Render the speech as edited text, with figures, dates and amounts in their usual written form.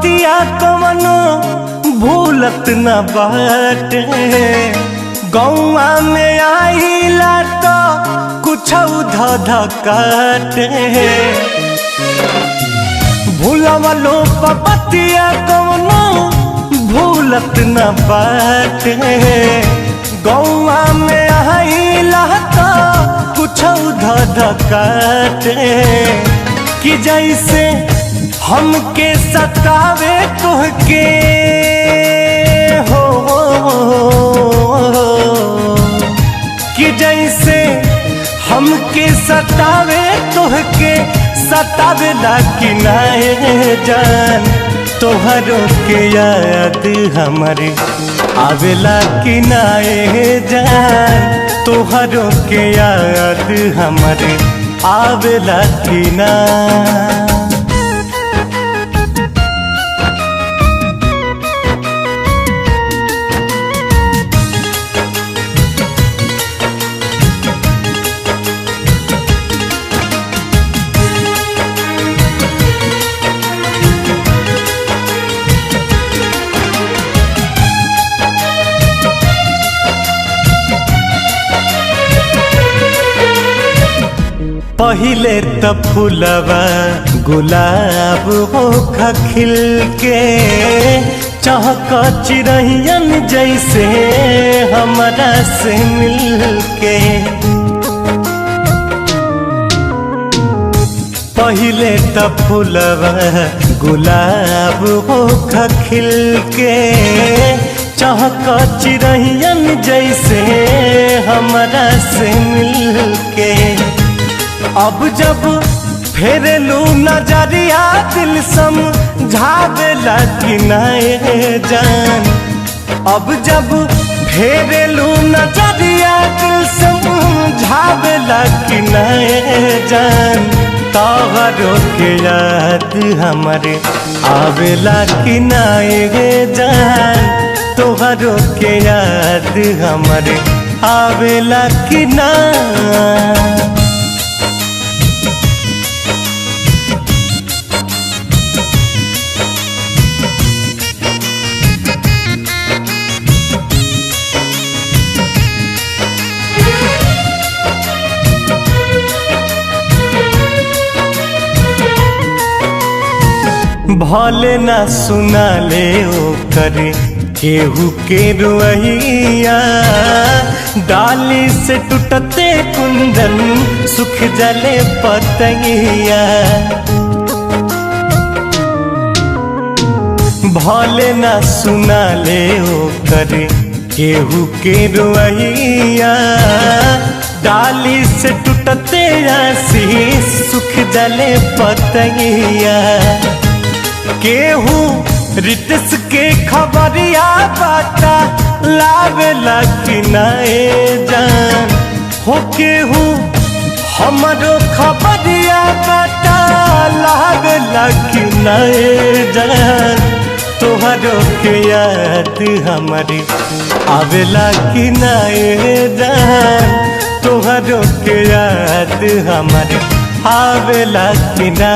बतिया कवनो भूलत न बाटे। गौआ में आइला तो कुछ धध काटे। भूलवलो बतिया कवनो भूलत न बाटे। गौआ में आइला तो कुछ धध काटे। कि जैसे हमके सतावे तुहके हो, कि जैसे हमके सतावे तुहके सतावे ला कि नाए जान। तोहरो के याद हमारे आवेला कि नाए जान। तोहरो के याद हमारे आवेला कि ना। पहिले त फूलवा गुलाब होखा खिल के। चहक चिरहियन जैसे हमरा से मिल के। पहिले त फूलवा गुलाब होखा खिल के। चहक चिरहियन जैसे हमरा से मिल के। अब जब फेरलू नजरिया दिल समझावेला कि नाए जान। अब जब फेरलू नजरिया दिल समझावेला कि नाए जान। तोहरो के याद हमारे आवेला कि नाए जान। तोहरो के याद हमारे आवेला कि ना। भले ना सुना ले ओ करे केहू के रुइया। डाली से टूटते कुंदन सुख जले पतैया। भले ना सुना ले ओ करे केहू के रुइया। डाली से टूटते आशीष सुख जले पतैया। केहू रितस के खबरिया बाटा लावेला कि नाए जान। हो केहू हमरो खबरिया बाटा लावेला कि नाए जान। तोहरो के याद हमारी आवेला कि नाए जान। तोहरो के याद हमारी आवेला कि ना।